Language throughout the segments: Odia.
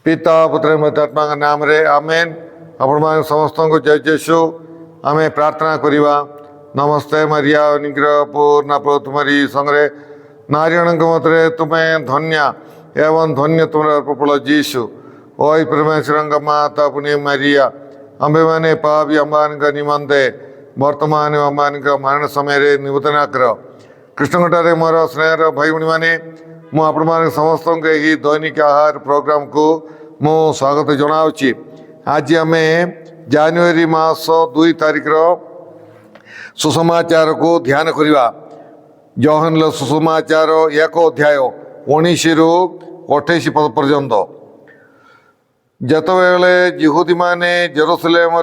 पिता पुत्र पवित्रात्मा नाम रे आमेन। आपण समस्त को जय जेसु आमे प्रार्थना करिवा। नमस्ते मरिया निग्रह पूर्ण प्रभु तुम्हारी संगे नारायण मतरे तुम्हें धन्य एवं धन्य तुम्हारा प्रफुल्ल जीशु। ओय परमेश्वर माता पुण्य मरिया अंबे माने पापी अम्बान निमंते वर्तमान अम्बान मरण समय निवेदन कर। कृष्णघाटे मोर स्नेहर भाई भाई मैंने मुझे समस्त यही दैनिक आहार प्रोग्राम को मु स्वागत जनावि। आज आम जनवरी मास 2 तारिख सुसमाचार को ध्यान करवा। योहन सुसमाचार 1 अध्याय 19 ରୁ 28 पद पर्यंत। जेतबेले यहूदी माने जेरूसलेम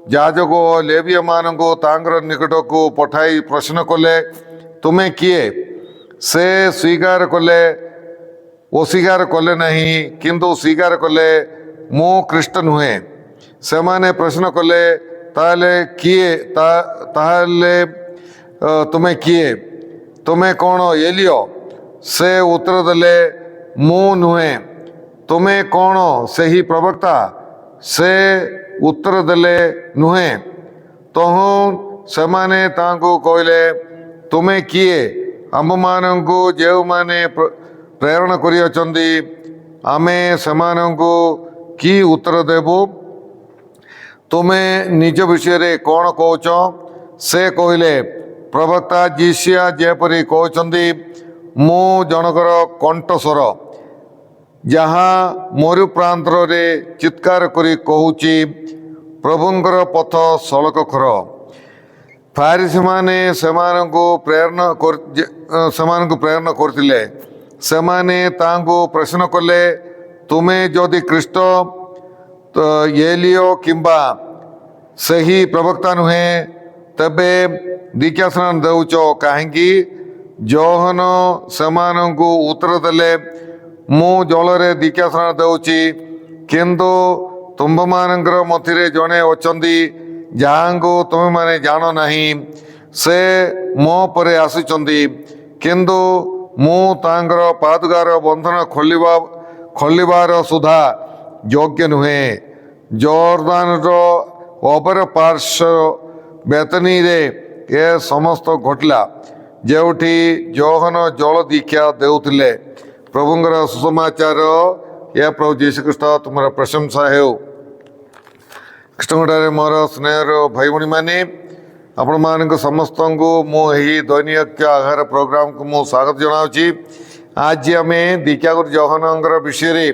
याजक लेवीय मान को तांगर निकट को पठाई प्रश्न कले तुम्हें किए? से स्वीकार कले अस्वीकार कले नहीं किंतु स्वीकार कले मु ख्रीष्ट नुहे। से माने प्रश्न कले ताले किए ताले तुम्हें किए? तुम्हें कौन एलियो? से उत्तर देले मु नुहे। तुम्हें कौन सही प्रवक्ता? से उत्तर देले नुहे। तहु से माने तांको कहले तुम्हें किए? आम मानू जो माने प्रेरण करियछंती आमे सेमानंकु की उत्तर देबु? तुम्हें निज विषय रे कौन कहच? से कहले प्रवक्ता जिसिया जेपरी कहचंती मु जनकर कंठस्वर जहाँ मरु प्रांतर रे चित्कार करी कहूची प्रभुंकर पथ सड़क कर। फारिसी माने सेमानंकु प्रेरणा करथिले। सेमाने तांको प्रश्न कले तुम्हें जदि ख्रीष्ट तो एलियो किंबा सही प्रवक्ता नुहे तबे दीक्षास्नान देउच काहेकि? योहन सेमानंकु उत्तर देले मु जलरे दीक्षास्नान देउची किंतु तुम्भमानंकर मथिरे जणे अछंती जहाँको तुम्हें माने जान नहीं। से मो परे आसुचंती किंतु मु तांकर पादुकार बंधन खोलिबार सुधा योग्य नुहे। जॉर्दान अपर पार्श्व बेतनी रे ए समस्त घटला जेउठी योहन जल दीक्षा देउथिले। प्रभुंकर सुसमाचार या प्रभु जीशु ख्रीष्ट तुम्हारा प्रशंसा है। कृष्णघाटे मोर स्नेहर भाई भाई मैंने आपण मान समस्त को मुझे दैनिक आहार प्रोग्राम को मु स्वागत जनावि। आज आम दीक्षागुरु योहन विषय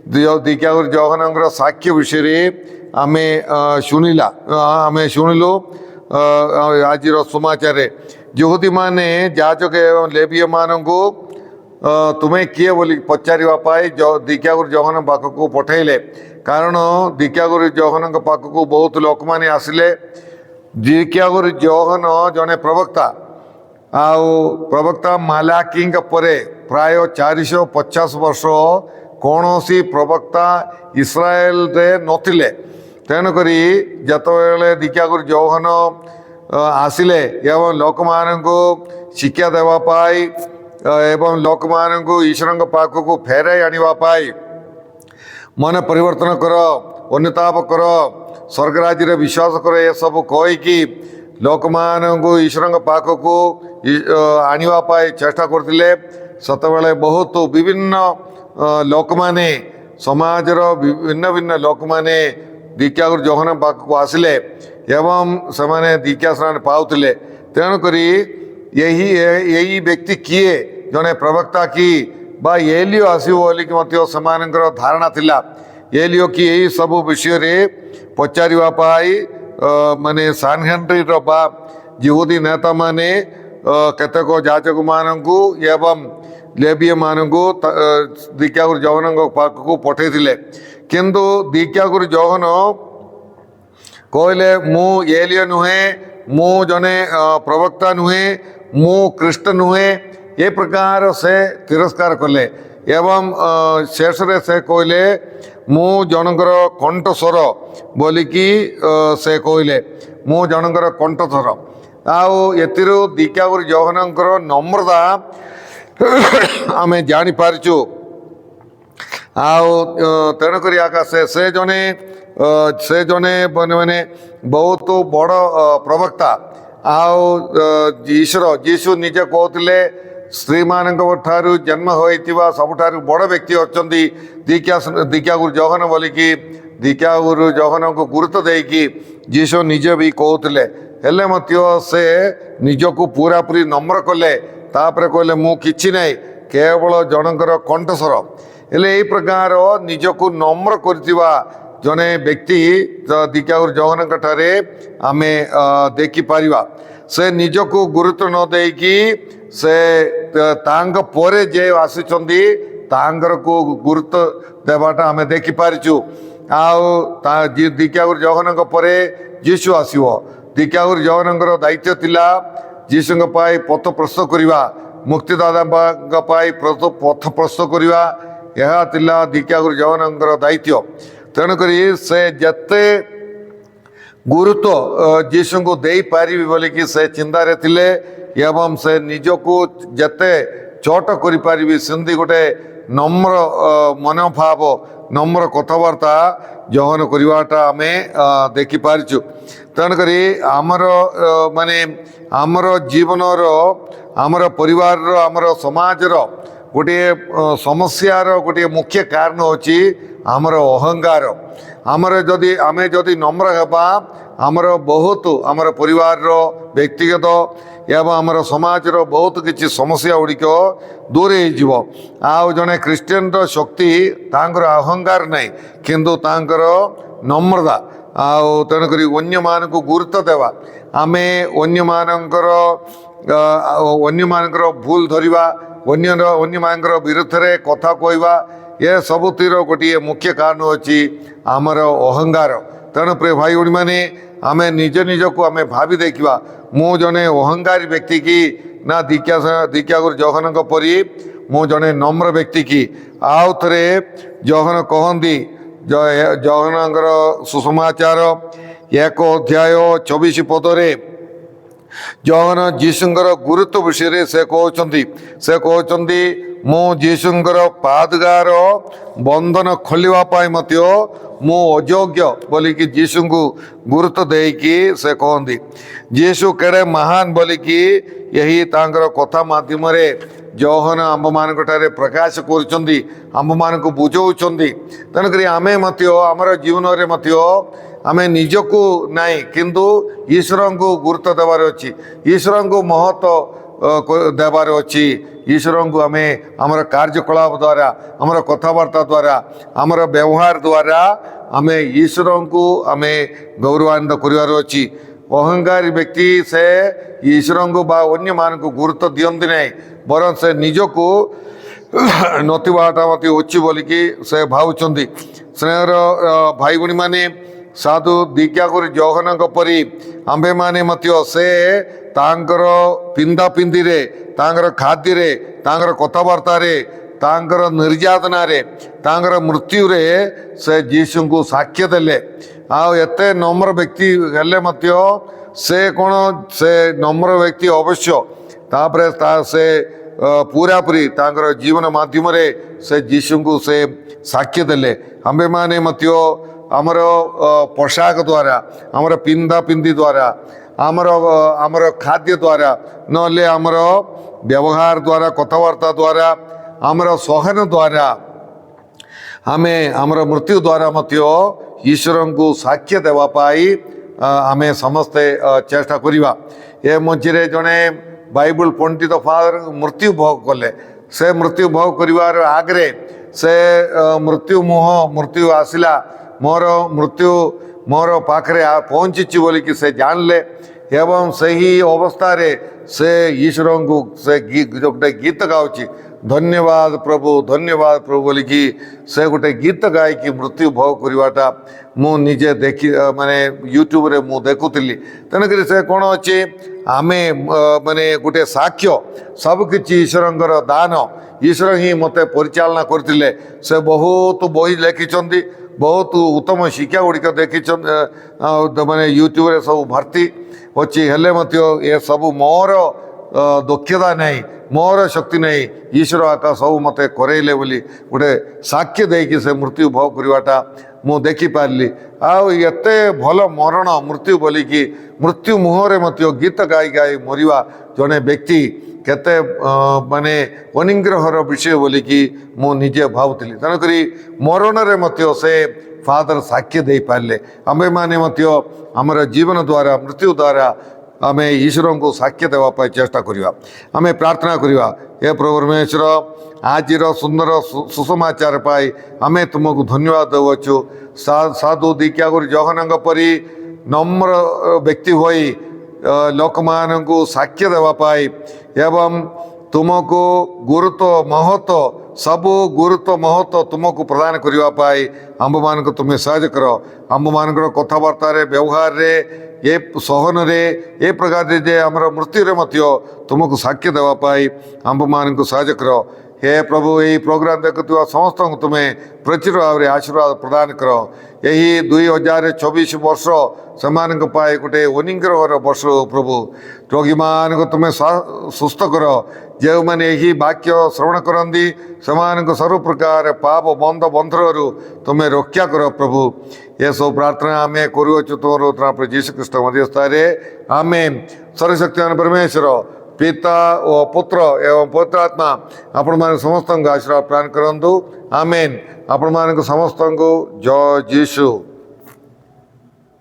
दीक्षागुरु योहन साक्ष्य विषय आम शुणिलु। आज समाचार यहूदी माने याजक एवं लेवीय मान को तुम्हें किए बोली पचारे दीक्षागुरु योहन पाखक पठेले। कारण दीक्षागुरु योहन पाखक बहुत लोक मैंने आसिले। दीक्षागुरु योहन जने प्रवक्ता आउ प्रवक्ता मालाकी परे प्राय 450 वर्ष कौन सी प्रवक्ता इस्राएल रे नथिले। तेणुक जिते दीक्षागुरु योहन आसिले एवं लोक मान शिक्षा देवाई एवं लोक मान ईश्वर पाखक फेराई आने मन परिवर्तन कर अनुताप कर स्वर्गराज रे विश्वास कर ये सब कहीकि लोक मान ईश्वर पाखक आने चेष्टा करते। सतबले बहुत विभिन्न लोक माने समाजर भिन्न भिन्न लोक माने दीक्षागुरु योहन पाखक आसिले एवं से दीक्षा स्नान पाउथिले। तेणुक यही व्यक्ति किए जने प्रवक्ता की बा एलियो आसो बोलिक धारणा थिला। एलियो की यही सब विषय रे पचारिवाई माने सानहेनरी बा यहूदी नेता माने केतेक याजक मानू एवं लेवीय मानू दीक्षागुरु योहन पाखक पठेइथिले। किंतु दीक्षागुरु योहन कहले मु एलियो नुहे, मु जने प्रवक्ता नुहे, मु ख्रीष्ट नुहे। ये प्रकार से तिरस्कार कले एवं शेष से कहले मु जनकर कंठस्वर बोलिकी से कहले मु जनकर कंठस्वर। आउ एतिरो दीक्षागुरु योहनकर नम्रता आमे जानी पारिचु। ଆଉ ତେଣୁକରି ଆକା ସେ ଜଣେ ମାନେ ବହୁତ ବଡ଼ ପ୍ରବକ୍ତା। ଆଉ ଈଶ୍ୱର ଯୀଶୁ ନିଜେ କହୁଥିଲେ ସ୍ତ୍ରୀମାନଙ୍କ ଠାରୁ ଜନ୍ମ ହୋଇଥିବା ସବୁଠାରୁ ବଡ଼ ବ୍ୟକ୍ତି ଅଛନ୍ତି ଦୀକ୍ଷାଗୁରୁ ଜଗନ ବୋଲିକି ଦୀକ୍ଷାଗୁରୁ ଜଗନଙ୍କୁ ଗୁରୁତ୍ୱ ଦେଇକି ଯୀଶୁ ନିଜେ ବି କହୁଥିଲେ। ହେଲେ ମଧ୍ୟ ସେ ନିଜକୁ ପୁରାପୁରି ନମ୍ର କଲେ। ତାପରେ କହିଲେ ମୁଁ କିଛି ନାହିଁ, କେବଳ ଜଣଙ୍କର କଣ୍ଠସ୍ୱର। ହେଲେ ଏଇ ପ୍ରକାର ନିଜକୁ ନମ୍ର କରିଥିବା ଜଣେ ବ୍ୟକ୍ତି ଦୀକ୍ଷାଗୁରୁ ଜଗନ୍ନାଥଙ୍କ ଠାରେ ଆମେ ଦେଖିପାରିବା। ସେ ନିଜକୁ ଗୁରୁତ୍ୱ ନ ଦେଇକି ସେ ତାଙ୍କ ପରେ ଯେ ଆସିଛନ୍ତି ତାଙ୍କରକୁ ଗୁରୁତ୍ୱ ଦେବାଟା ଆମେ ଦେଖିପାରିଛୁ। ଆଉ ଦୀକ୍ଷାଗୁରୁ ଜଗନ୍ନାଥଙ୍କ ପରେ ଯୀଶୁ ଆସିବ। ଦୀକ୍ଷାଗୁରୁ ଜଗନ୍ନାଥଙ୍କର ଦାୟିତ୍ୱ ଥିଲା ଯୀଶୁଙ୍କ ପାଇଁ ପଥ ପ୍ରସ୍ତୁତ କରିବା, ମୁକ୍ତିଦାତାଙ୍କ ପାଇଁ ପଥ ପ୍ରସ୍ତୁତ କରିବା। ଏହା ଥିଲା ଦୀକ୍ଷାଗୁରୁ ଜଗନ୍ନାଥଙ୍କର ଦାୟିତ୍ୱ। ତେଣୁକରି ସେ ଯେତେ ଗୁରୁତ୍ୱ ଯୀଶୁଙ୍କୁ ଦେଇପାରିବି ବୋଲିକି ସେ ଚିନ୍ତାରେ ଥିଲେ ଏବଂ ସେ ନିଜକୁ ଯେତେ ଛୋଟ କରିପାରିବି ସେମିତି ଗୋଟେ ନମ୍ର ମନୋଭାବ, ନମ୍ର କଥାବାର୍ତ୍ତା ଜଗନ କରିବାଟା ଆମେ ଦେଖିପାରିଛୁ। ତେଣୁକରି ଆମର ମାନେ ଆମର ଜୀବନର, ଆମର ପରିବାରର, ଆମର ସମାଜର ଗୋଟିଏ ସମସ୍ୟାର ଗୋଟିଏ ମୁଖ୍ୟ କାରଣ ହେଉଛି ଆମର ଅହଙ୍କାର। ଆମେ ଯଦି ନମ୍ର ହେବା, ଆମର ବହୁତ ଆମର ପରିବାରର, ବ୍ୟକ୍ତିଗତ ଏବଂ ଆମର ସମାଜର ବହୁତ କିଛି ସମସ୍ୟା ଗୁଡ଼ିକ ଦୂର ହେଇଯିବ। ଆଉ ଜଣେ ଖ୍ରୀଷ୍ଟିଆନର ଶକ୍ତି ତାଙ୍କର ଅହଙ୍କାର ନାହିଁ, କିନ୍ତୁ ତାଙ୍କର ନମ୍ରତା। ଆଉ ତେଣୁକରି ଅନ୍ୟମାନଙ୍କୁ ଗୁରୁତ୍ୱ ଦେବା, ଆମେ ଅନ୍ୟମାନଙ୍କର ଭୁଲ ଧରିବା, ଅନ୍ୟମାନଙ୍କର ବିରୁଦ୍ଧରେ କଥା କହିବା, ଏସବୁଥିର ଗୋଟିଏ ମୁଖ୍ୟ କାରଣ ହେଉଛି ଆମର ଅହଙ୍କାର। ତେଣୁ ପ୍ରିୟ ଭାଇ ଭଉଣୀମାନେ, ଆମେ ନିଜକୁ ଆମେ ଭାବି ଦେଖିବା, ମୁଁ ଜଣେ ଅହଙ୍କାରୀ ବ୍ୟକ୍ତି କି ନା ଦୀକ୍ଷାଗୁରୁ ଜଗନ୍ନାଥଙ୍କ ପରି ମୁଁ ଜଣେ ନମ୍ର ବ୍ୟକ୍ତି କି? ଆଉ ଥରେ ଜଗନ୍ନାଥ କହନ୍ତି, ଜଗନ୍ନାଥଙ୍କର ସୁସମାଚାର 1:24 ଜଗନ୍ନାଥ ଯୀଶୁଙ୍କର ଗୁରୁତ୍ୱ ବିଷୟରେ ସେ କହୁଛନ୍ତି ମୁଁ ଯୀଶୁଙ୍କର ପାଦୁକାର ବନ୍ଧନ ଖୋଲିବା ପାଇଁ ମଧ୍ୟ ମୁଁ ଅଯୋଗ୍ୟ ବୋଲିକି ଯୀଶୁଙ୍କୁ ଗୁରୁତ୍ୱ ଦେଇକି ସେ କହନ୍ତି। ଯୀଶୁ କେଡ଼େ ମହାନ ବୋଲିକି ଏହି ତାଙ୍କର କଥା ମାଧ୍ୟମରେ ଜଗନ୍ନାଥ ଆମ୍ଭମାନଙ୍କ ଠାରେ ପ୍ରକାଶ କରୁଛନ୍ତି, ଆମ୍ଭମାନଙ୍କୁ ବୁଝାଉଛନ୍ତି। ତେଣୁକରି ଆମେ ମଧ୍ୟ ଆମର ଜୀବନରେ ମଧ୍ୟ ଆମେ ନିଜକୁ ନାହିଁ, କିନ୍ତୁ ଈଶ୍ୱରଙ୍କୁ ଗୁରୁତ୍ୱ ଦେବାର ଅଛି, ଈଶ୍ୱରଙ୍କୁ ମହତ୍ଵ ଦେବାର ଅଛି। ଈଶ୍ୱରଙ୍କୁ ଆମେ ଆମର କାର୍ଯ୍ୟକଳାପ ଦ୍ୱାରା, ଆମର କଥାବାର୍ତ୍ତା ଦ୍ୱାରା, ଆମର ବ୍ୟବହାର ଦ୍ୱାରା ଆମେ ଈଶ୍ୱରଙ୍କୁ ଆମେ ଗୌରବାନ୍ୱିତ କରିବାର ଅଛି। ଅହଙ୍କାରୀ ବ୍ୟକ୍ତି ସେ ଈଶ୍ୱରଙ୍କୁ ବା ଅନ୍ୟମାନଙ୍କୁ ଗୁରୁତ୍ୱ ଦିଅନ୍ତି ନାହିଁ, ବରଂ ସେ ନିଜକୁ ନଥିବାଟା ମଧ୍ୟ ଅଛି ବୋଲିକି ସେ ଭାବୁଛନ୍ତି। ସ୍ନେହର ଭାଇ ଭଉଣୀମାନେ, ସାଧୁ ଦୀକ୍ଷାଗୁରୁ ଜଗନ୍ନାଥଙ୍କ ପରି ଆମ୍ଭେମାନେ ମଧ୍ୟ ସେ ତାଙ୍କର ପିନ୍ଧାପିନ୍ଧିରେ, ତାଙ୍କର ଖାଦ୍ୟରେ, ତାଙ୍କର କଥାବାର୍ତ୍ତାରେ, ତାଙ୍କର ନିର୍ଯାତନାରେ, ତାଙ୍କର ମୃତ୍ୟୁରେ ସେ ଯୀଶୁଙ୍କୁ ସାକ୍ଷ୍ୟ ଦେଲେ। ଆଉ ଏତେ ନମ୍ର ବ୍ୟକ୍ତି ହେଲେ ମଧ୍ୟ ସେ ନମ୍ର ବ୍ୟକ୍ତି ଅବଶ୍ୟ, ତାପରେ ସେ ପୁରାପୁରି ତାଙ୍କର ଜୀବନ ମାଧ୍ୟମରେ ସେ ଯୀଶୁଙ୍କୁ ସେ ସାକ୍ଷ୍ୟ ଦେଲେ। ଆମ୍ଭେମାନେ ମଧ୍ୟ ଆମର ପୋଷାକ ଦ୍ୱାରା, ଆମର ପିନ୍ଧାପିନ୍ଧି ଦ୍ୱାରା, ଆମର ଖାଦ୍ୟ ଦ୍ୱାରା, ନହେଲେ ଆମର ବ୍ୟବହାର ଦ୍ୱାରା, କଥାବାର୍ତ୍ତା ଦ୍ୱାରା, ଆମର ସହନ ଦ୍ୱାରା, ଆମର ମୃତ୍ୟୁ ଦ୍ୱାରା ମଧ୍ୟ ଈଶ୍ୱରଙ୍କୁ ସାକ୍ଷ୍ୟ ଦେବା ପାଇଁ ଆମେ ସମସ୍ତେ ଚେଷ୍ଟା କରିବା। ଏ ମଝିରେ ଜଣେ ବାଇବଲ ପଣ୍ଡିତ ଫାଦର ମୃତ୍ୟୁ ଭୋଗ କଲେ। ସେ ମୃତ୍ୟୁ ଭୋଗ କରିବାର ଆଗରେ ସେ ମୃତ୍ୟୁ ଆସିଲା, ମୋର ମୃତ୍ୟୁ ମୋର ପାଖରେ ପହଞ୍ଚିଛି ବୋଲିକି ସେ ଜାଣିଲେ। ଏବଂ ସେହି ଅବସ୍ଥାରେ ସେ ଈଶ୍ୱରଙ୍କୁ ସେ ଗୋଟେ ଗୀତ ଗାଉଛି, ଧନ୍ୟବାଦ ପ୍ରଭୁ ବୋଲିକି ସେ ଗୋଟେ ଗୀତ ଗାଇକି ମୃତ୍ୟୁ ଭୋଗ କରିବାଟା ମୁଁ ନିଜେ ମାନେ ୟୁଟ୍ୟୁବରେ ମୁଁ ଦେଖୁଥିଲି। ତେଣୁକରି ସେ କ'ଣ ଅଛି, ଆମେ ମାନେ ଗୋଟେ ସାକ୍ଷ୍ୟ, ସବୁକିଛି ଈଶ୍ୱରଙ୍କର ଦାନ, ଈଶ୍ୱର ହିଁ ମୋତେ ପରିଚାଳନା କରିଥିଲେ। ସେ ବହୁତ ବହି ଲେଖିଛନ୍ତି, ବହୁତ ଉତ୍ତମ ଶିକ୍ଷା ଗୁଡ଼ିକ ଦେଖିଛନ୍ତି, ମାନେ ୟୁଟ୍ୟୁବରେ ସବୁ ଭର୍ତ୍ତି ଅଛି। ହେଲେ ମଧ୍ୟ ଏସବୁ ମୋର ଦକ୍ଷତା ନାହିଁ, ମୋର ଶକ୍ତି ନାହିଁ, ଈଶ୍ୱର ଆକା ସବୁ ମୋତେ କରେଇଲେ ବୋଲି ଗୋଟେ ସାକ୍ଷ୍ୟ ଦେଇକି ସେ ମୃତ୍ୟୁ ଭୋଗ କରିବାଟା ମୁଁ ଦେଖିପାରିଲି। ଆଉ ଏତେ ଭଲ ମରଣ ମୃତ୍ୟୁ ବୋଲିକି ମୃତ୍ୟୁ ମୁହଁରେ ମଧ୍ୟ ଗୀତ ଗାଇ ଗାଇ ମରିବା ଜଣେ ବ୍ୟକ୍ତି କେତେ ମାନେ ଅନିଗ୍ରହର ବିଷୟ ବୋଲିକି ମୁଁ ନିଜେ ଭାବୁଥିଲି। ତେଣୁକରି ମରଣରେ ମଧ୍ୟ ସେ ଫାଦର ସାକ୍ଷ୍ୟ ଦେଇପାରିଲେ। ଆମ୍ଭେମାନେ ମଧ୍ୟ ଆମର ଜୀବନ ଦ୍ୱାରା ମୃତ୍ୟୁ ଦ୍ୱାରା ଆମେ ଈଶ୍ୱରଙ୍କୁ ସାକ୍ଷ୍ୟ ଦେବା ପାଇଁ ଚେଷ୍ଟା କରିବା। ଆମେ ପ୍ରାର୍ଥନା କରିବା, ହେ ପ୍ରଭୁ ପରମେଶ୍ୱର, ଆଜିର ସୁନ୍ଦର ସୁସମାଚାର ପାଇଁ ଆମେ ତୁମକୁ ଧନ୍ୟବାଦ ଦେଉଅଛୁ। ସାଧୁ ଦୀକ୍ଷାଗୁରୁ ଜଗନ୍ନାଥଙ୍କ ପରି ନମ୍ର ବ୍ୟକ୍ତି ହୋଇ ଲୋକମାନଙ୍କୁ ସାକ୍ଷ୍ୟ ଦେବା ପାଇଁ ଏବଂ ତୁମକୁ ଗୁରୁତ୍ୱ ମହତ୍ଵ ସବୁ ଗୁରୁତ୍ୱ ମହତ୍ଵ ତୁମକୁ ପ୍ରଦାନ କରିବା ପାଇଁ ଆମ୍ଭମାନଙ୍କୁ ତୁମେ ସାହାଯ୍ୟ କର। ଆମ୍ଭମାନଙ୍କର କଥାବାର୍ତ୍ତାରେ ବ୍ୟବହାରରେ ଏ ସହନରେ ଏ ପ୍ରକାରରେ ଯେ ଆମର ମୃତ୍ୟୁରେ ମଧ୍ୟ ତୁମକୁ ସାକ୍ଷ୍ୟ ଦେବା ପାଇଁ ଆମ୍ଭମାନଙ୍କୁ ସାହାଯ୍ୟ କର। ହେ ପ୍ରଭୁ, ଏହି ପ୍ରୋଗ୍ରାମ ଦେଖୁଥିବା ସମସ୍ତଙ୍କୁ ତୁମେ ପ୍ରଚୁର ଭାବରେ ଆଶୀର୍ବାଦ ପ୍ରଦାନ କର। ଏହି 2024 ବର୍ଷ ସେମାନଙ୍କ ପାଇଁ ଗୋଟେ ଅନୁଗ୍ରହର ବର୍ଷ ପ୍ରଭୁ। ରୋଗୀମାନଙ୍କୁ ତୁମେ ସୁସ୍ଥ କର। ଯେଉଁମାନେ ଏହି ବାକ୍ୟ ଶ୍ରବଣ କରନ୍ତି ସେମାନଙ୍କୁ ସବୁ ପ୍ରକାର ପାପ ବନ୍ଧ ବନ୍ଧରୁ ତୁମେ ରକ୍ଷା କର ପ୍ରଭୁ। ଏସବୁ ପ୍ରାର୍ଥନା ଆମେ କରୁଅଛୁ ତୁମର ଯୀଶୁ ଖ୍ରୀଷ୍ଟ ମଧ୍ୟସ୍ଥରେ, ଆମେନ୍। ସର୍ବଶକ୍ତିମାନ ପରମେଶ୍ୱର ପିତା ଓ ପୁତ୍ର ଏବଂ ପବିତ୍ର ଆତ୍ମା ଆପଣମାନେ ସମସ୍ତଙ୍କୁ ଆଶୀର୍ବାଦ ପ୍ରଦାନ କରନ୍ତୁ। ଆମେନ୍। ଆପଣମାନଙ୍କୁ ସମସ୍ତଙ୍କୁ ଜୟ ଯୀଶୁ।